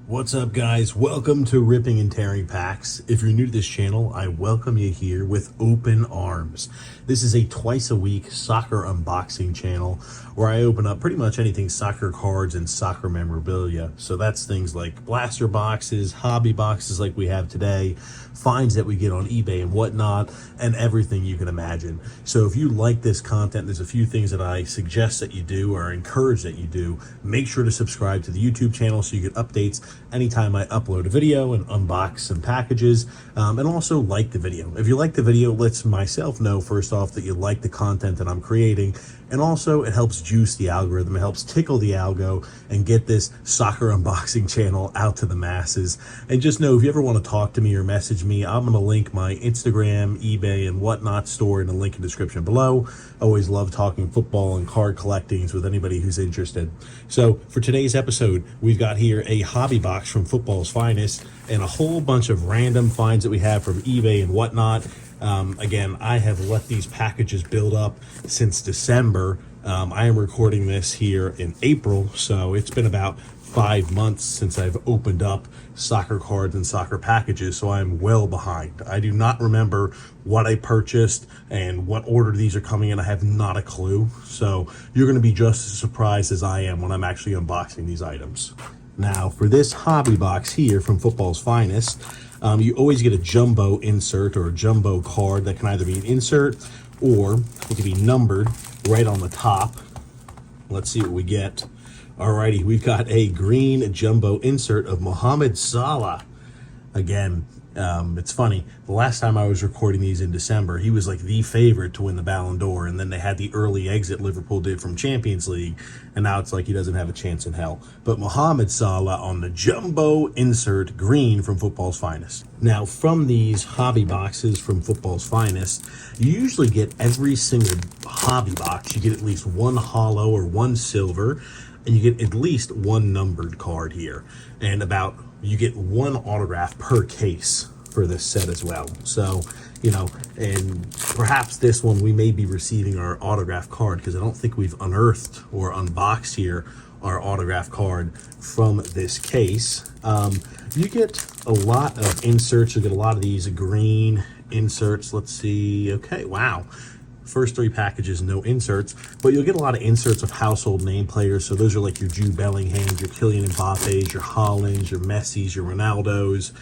What's up, guys? Welcome to Ripping and Tearing Packs. If you're new to this channel, I welcome you here with open arms. This is a twice a week soccer unboxing channel where I open up pretty much anything soccer cards and soccer memorabilia. So that's things like blaster boxes, hobby boxes like we have today, finds that we get on eBay and whatnot, and everything you can imagine. So if you like this content, there's a few things that I suggest that you do or encourage that you do. Make sure to subscribe to the YouTube channel so you get updates anytime I upload a video and unbox some packages, and also like the video. If you like the video, it lets myself know first off that you like the content that I'm creating, and also it helps juice the algorithm. It helps tickle the algo and get this soccer unboxing channel out to the masses. And just know, if you ever want to talk to me or message me, I'm going to link my Instagram, eBay, and whatnot store in the link in the description below. I always love talking football and card collectings with anybody who's interested. So for today's episode, we've got here a hobby box from Football's Finest and a whole bunch of random finds that we have from eBay and whatnot. Again, I have let these packages build up since December. I am recording this here in April, so it's been about 5 months since I've opened up soccer cards and soccer packages, so I'm well behind. I do not remember what I purchased and what order these are coming in. I have not a clue, so you're going to be just as surprised as I am when I'm actually unboxing these items. Now, for this hobby box here from Football's Finest, you always get a jumbo insert or a jumbo card that can either be an insert or it can be numbered right on the top. Let's see what we get. Alrighty, we've got a green jumbo insert of Mohamed Salah. Again, it's funny. The last time I was recording these in December, he was like the favorite to win the Ballon d'Or, and then they had the early exit Liverpool did from Champions League, and now it's like he doesn't have a chance in hell. But Mohamed Salah on the jumbo insert green from Football's Finest. Now, from these hobby boxes from Football's Finest, you usually get every single hobby box. You get at least one hollow or one silver, and you get at least one numbered card here, and you get one autograph per case for this set as well. So, you know, and perhaps this one we may be receiving our autograph card, because I don't think we've unearthed or unboxed here our autograph card from this case. You get a lot of inserts. You get a lot of these green inserts. Let's see. Okay, wow. First 3 packages, no inserts, but you'll get a lot of inserts of household name players. So those are like your Jude Bellinghams, your Kylian Mbappe's, your Haalands, your Messi's, your Ronaldo's.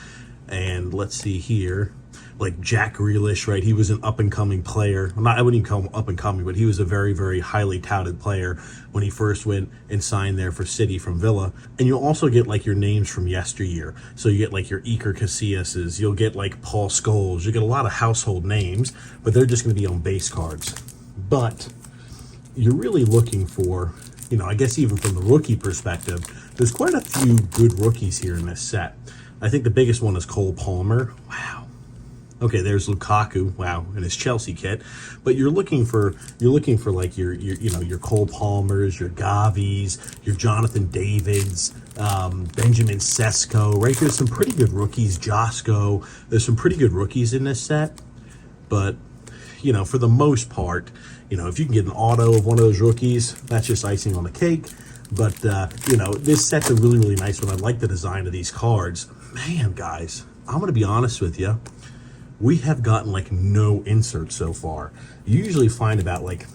And let's see here, like Jack Grealish, right? He was an up-and-coming player. I wouldn't even call him up-and-coming, but he was a very, very highly touted player when he first went and signed there for City from Villa. And you'll also get like your names from yesteryear. So you get like your Iker Casillas's, you'll get like Paul Scholes, you get a lot of household names, but they're just going to be on base cards. But you're really looking for, you know, I guess even from the rookie perspective, there's quite a few good rookies here in this set. I think the biggest one is Cole Palmer. Wow. Okay, there's Lukaku. Wow, in his Chelsea kit. But you're looking for like your Cole Palmers, your Gavis, your Jonathan Davids, Benjamin Sesko. Right, there's some pretty good rookies. Josko. There's some pretty good rookies in this set. But you know, for the most part, you know, if you can get an auto of one of those rookies, that's just icing on the cake. But you know, this set's a really, really nice one. I like the design of these cards. Man, guys, I'm gonna be honest with you. We have gotten like no inserts so far. You usually find about like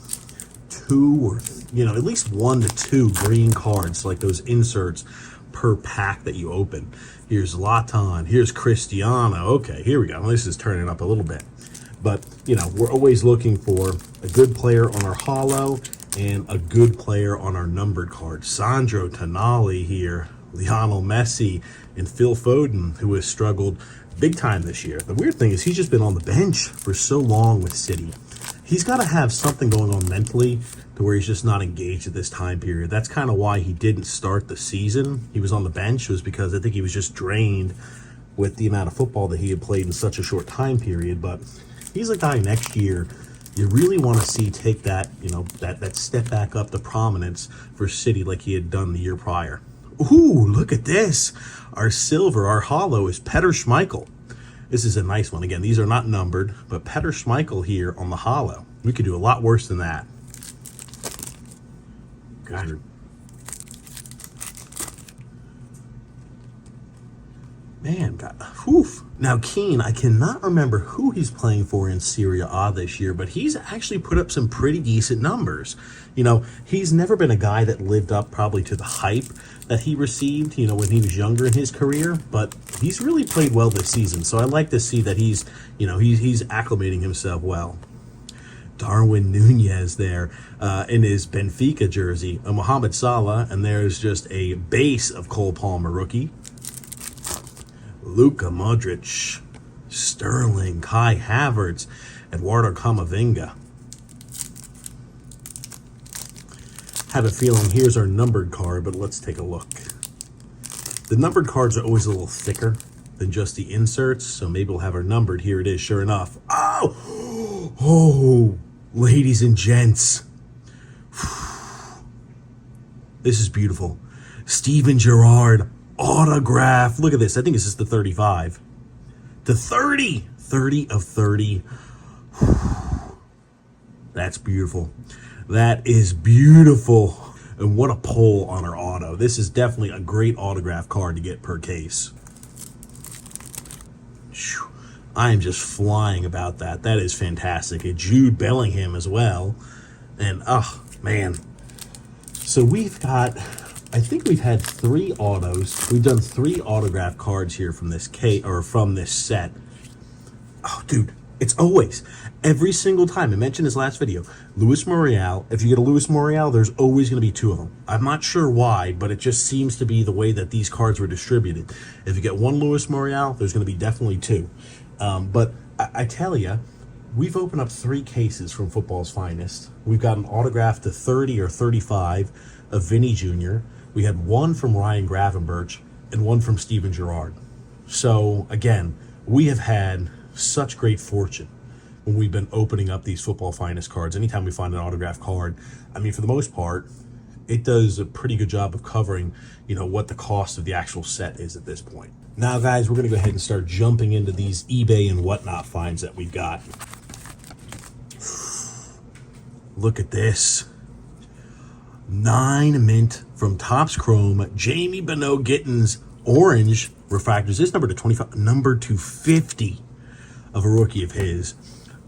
2 or, you know, at least 1 to 2 green cards, like those inserts per pack that you open. Here's Zlatan, here's Cristiano. Okay, here we go. This is turning up a little bit. But, you know, we're always looking for a good player on our hollow and a good player on our numbered card. Sandro Tonali here, Lionel Messi, and Phil Foden, who has struggled big time this year. The weird thing is he's just been on the bench for so long with City. He's got to have something going on mentally to where he's just not engaged at this time period. That's kind of why he didn't start the season. He was on the bench, was because I think he was just drained with the amount of football that he had played in such a short time period. But he's a guy next year you really want to see take that, you know, that step back up to prominence for City like he had done the year prior. Ooh, look at this. Our silver, our hollow is Peter Schmeichel. This is a nice one. Again, these are not numbered, but Peter Schmeichel here on the hollow. We could do a lot worse than that. God. Man, God, whew. Now, Keane, I cannot remember who he's playing for in Serie A this year, but he's actually put up some pretty decent numbers. You know, he's never been a guy that lived up probably to the hype that he received, you know, when he was younger in his career, but he's really played well this season. So I like to see that he's, you know, he's acclimating himself well. Darwin Nunez there in his Benfica jersey, a Mohamed Salah, and there's just a base of Cole Palmer rookie. Luka Modric, Sterling, Kai Havertz, Eduardo Camavinga. Have a feeling here's our numbered card, but let's take a look. The numbered cards are always a little thicker than just the inserts, so maybe we'll have our numbered. Here it is, sure enough. Oh, oh, ladies and gents. This is beautiful. Steven Gerrard. Autograph. Look at this. I think this is the 35. The 30. 30 of 30. That's beautiful. That is beautiful. And what a pull on our auto. This is definitely a great autograph card to get per case. I am just flying about that. That is fantastic. And Jude Bellingham as well. And, oh, man. So we've got... I think we've had 3 autos. We've done 3 autograph cards here from this from this set. Oh, dude, it's always every single time. I mentioned this last video. Luis Muriel. If you get a Luis Muriel, there's always going to be 2 of them. I'm not sure why, but it just seems to be the way that these cards were distributed. If you get 1 Luis Muriel, there's going to be definitely 2. But I tell you, we've opened up 3 cases from football's finest. We've got an autograph to 30 or 35 of Vinny Jr. We had 1 from Ryan Gravenberch and 1 from Steven Gerrard. So, again, we have had such great fortune when we've been opening up these football finest cards. Anytime we find an autograph card, I mean, for the most part, it does a pretty good job of covering, you know, what the cost of the actual set is at this point. Now, guys, we're going to go ahead and start jumping into these eBay and whatnot finds that we've got. Look at this. 9 mint from Topps Chrome, Jamie Bynoe Gittens Orange refractors. This number to 25, number to 50 of a rookie of his.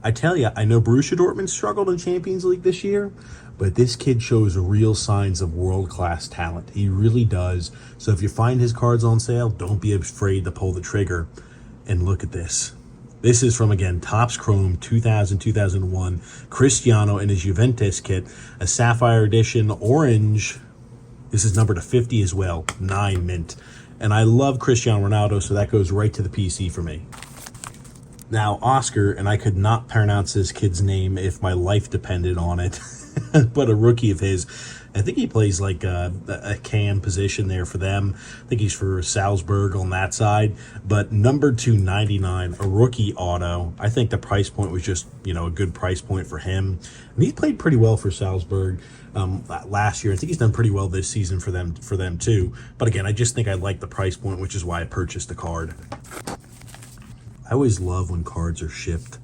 I tell you, I know Borussia Dortmund struggled in Champions League this year, but this kid shows real signs of world-class talent. He really does. So if you find his cards on sale, don't be afraid to pull the trigger. And look at this. This is from, again, Topps Chrome 2000-2001. Cristiano in his Juventus kit. A Sapphire Edition Orange. This is numbered to 50 as well. 9 mint. And I love Cristiano Ronaldo, so that goes right to the PC for me. Now, Oscar, and I could not pronounce this kid's name if my life depended on it, but a rookie of his. I think he plays like a cam position there for them. I think he's for Salzburg on that side. But number 299, a rookie auto. I think the price point was just, you know, a good price point for him. And he played pretty well for Salzburg last year. I think he's done pretty well this season for them too. But again, I just think I like the price point, which is why I purchased the card. I always love when cards are shipped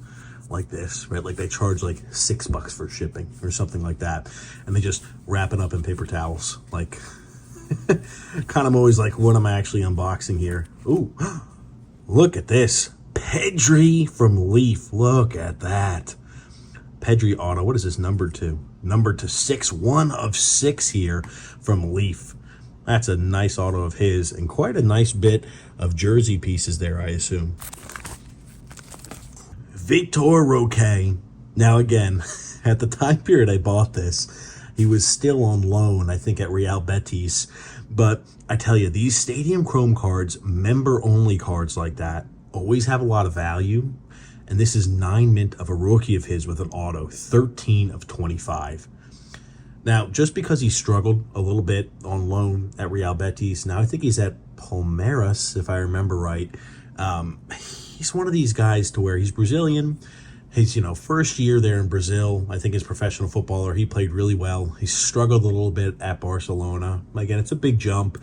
like this, right? Like they charge like $6 for shipping or something like that, and they just wrap it up in paper towels. Like, kind of always like, what am I actually unboxing here? Ooh, look at this. Pedri from Leaf. Look at that. Pedri auto. What is this number to? Number to 6. 1 of 6 here from Leaf. That's a nice auto of his, and quite a nice bit of jersey pieces there, I assume. Vitor Roque. Now again, at the time period I bought this, he was still on loan, I think, at Real Betis. But I tell you, these Stadium Chrome cards, member-only cards like that, always have a lot of value. And this is 9 mint of a rookie of his with an auto, 13 of 25. Now, just because he struggled a little bit on loan at Real Betis, now I think he's at Palmeiras, if I remember right. He's one of these guys to where he's Brazilian. He's, you know, first year there in Brazil, I think as professional footballer, he played really well. He struggled a little bit at Barcelona. Again, it's a big jump.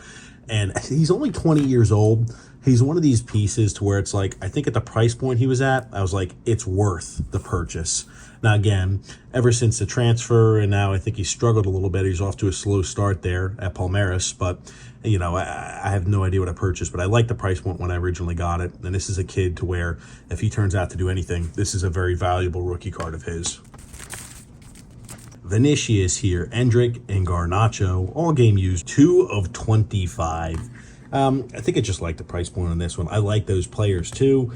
And he's only 20 years old. He's one of these pieces to where it's like, I think at the price point he was at, I was like, it's worth the purchase. Now, again, ever since the transfer, and now I think he struggled a little bit. He's off to a slow start there at Palmeiras, but, you know, I have no idea what I purchased, but I like the price point when I originally got it. And this is a kid to where if he turns out to do anything, this is a very valuable rookie card of his. Vinicius here, Endrick and Garnacho, all game used, 2 of 25. I think I just like the price point on this one. I like those players too.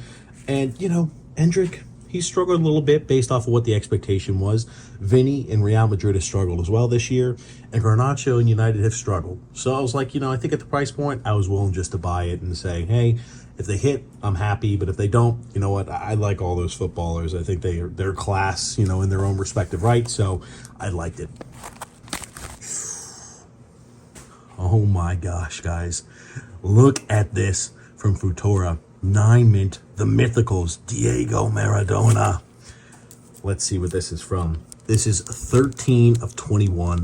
And, you know, Endrick, he struggled a little bit based off of what the expectation was. Vinny and Real Madrid has struggled as well this year. And Garnacho and United have struggled. So I was like, you know, I think at the price point, I was willing just to buy it and say, hey, if they hit, I'm happy. But if they don't, you know what? I like all those footballers. I think they're class, you know, in their own respective right. So I liked it. Oh my gosh, guys. Look at this from Futura. 9 mint, the Mythicals, Diego Maradona. Let's see what this is from. This is 13 of 21.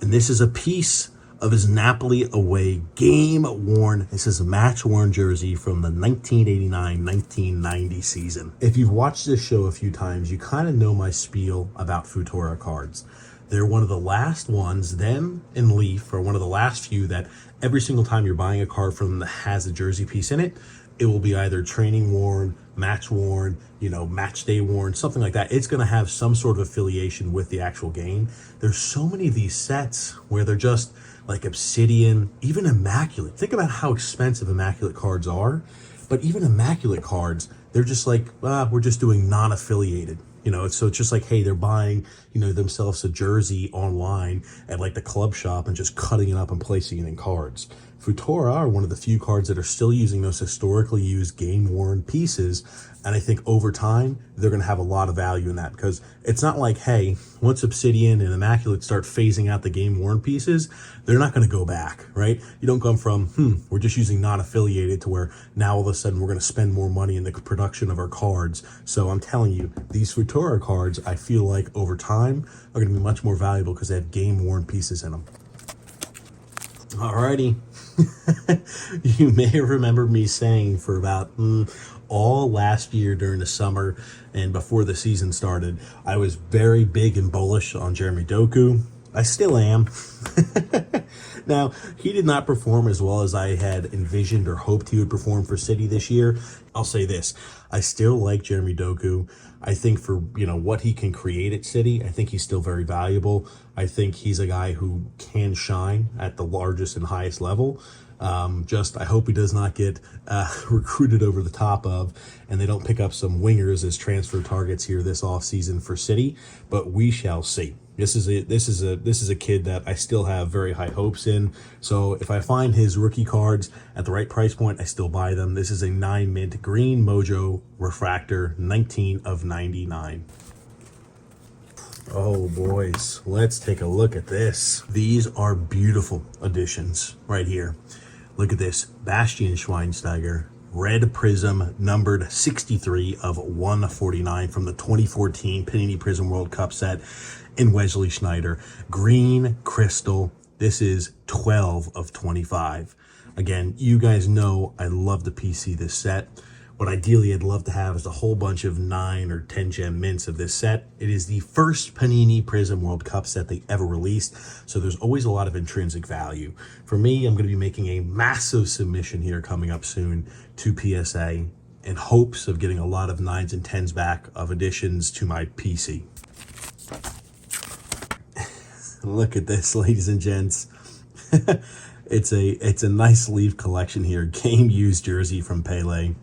And this is a piece of his Napoli away game-worn. This is a match-worn jersey from the 1989-1990 season. If you've watched this show a few times, you kind of know my spiel about Futura cards. They're one of the last ones, them and Leaf are one of the last few that every single time you're buying a card from them that has a jersey piece in it, it will be either training worn, match worn, you know, match day worn, something like that. It's going to have some sort of affiliation with the actual game. There's so many of these sets where they're just like Obsidian, even Immaculate. Think about how expensive Immaculate cards are, but even Immaculate cards, they're just like, we're just doing non-affiliated. You know, so it's just like, hey, they're buying, you know, themselves a jersey online at like the club shop and just cutting it up and placing it in cards. Futura are one of the few cards that are still using those historically used game-worn pieces. And I think over time, they're going to have a lot of value in that because it's not like, hey, once Obsidian and Immaculate start phasing out the game-worn pieces, they're not going to go back, right? You don't come from, we're just using non-affiliated to where now all of a sudden we're going to spend more money in the production of our cards. So I'm telling you, these Futura cards, I feel like over time are going to be much more valuable because they have game-worn pieces in them. Alrighty. You may remember me saying for about all last year during the summer and before the season started, I was very big and bullish on Jeremy Doku. I still am. Now, he did not perform as well as I had envisioned or hoped he would perform for City this year. I'll say this. I still like Jeremy Doku. I think for, you know, what he can create at City, I think he's still very valuable. I think he's a guy who can shine at the largest and highest level. I hope he does not get recruited over the top of, and they don't pick up some wingers as transfer targets here this offseason for City, but we shall see. This is a kid that I still have very high hopes in. So if I find his rookie cards at the right price point, I still buy them. This is a 9 mint green Mojo refractor, 19 of 99. Oh boys, let's take a look at this. These are beautiful additions right here. Look at this, Bastian Schweinsteiger, red prism, numbered 63 of 149 from the 2014 Panini Prizm World Cup set in Wesley Schneider. Green crystal, this is 12 of 25. Again, you guys know I love the PC this set. What ideally I'd love to have is a whole bunch of 9 or 10 gem mints of this set. It is the first Panini Prizm World Cup set they ever released, so there's always a lot of intrinsic value. For me, I'm going to be making a massive submission here coming up soon to PSA in hopes of getting a lot of 9s and 10s back of additions to my PC. Look at this, ladies and gents. It's a nice Leaf collection here. Game used jersey from Pele.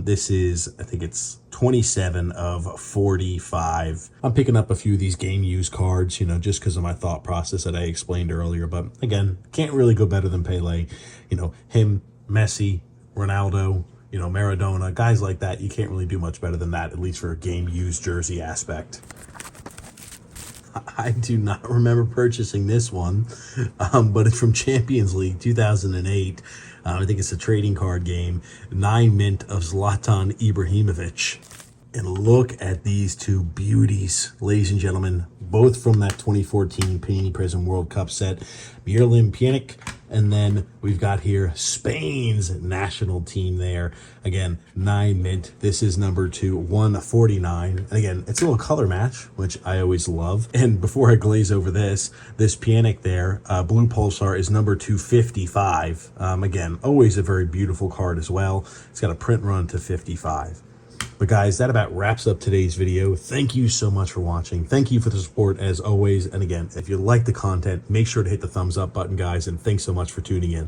This is, I think it's 27 of 45. I'm picking up a few of these game used cards, you know, just because of my thought process that I explained earlier. But again, can't really go better than Pele. You know, him, Messi, Ronaldo, you know, Maradona, guys like that. You can't really do much better than that, at least for a game used jersey aspect. I do not remember purchasing this one, but it's from Champions League 2008. I think it's a trading card game. 9 mint of Zlatan Ibrahimovic. And look at these two beauties, ladies and gentlemen, both from that 2014 Panini Prizm World Cup set. Miralem Pjanic, And then we've got here Spain's national team there. Again, 9 mint. This is number 2, 149. And again, it's a little color match, which I always love. And before I glaze over this Pjanic there, Blue Pulsar is number 255. Again, always a very beautiful card as well. It's got a print run to 55. But guys, that about wraps up today's video. Thank you so much for watching. Thank you for the support as always. And again, if you like the content, make sure to hit the thumbs up button, guys. And thanks so much for tuning in.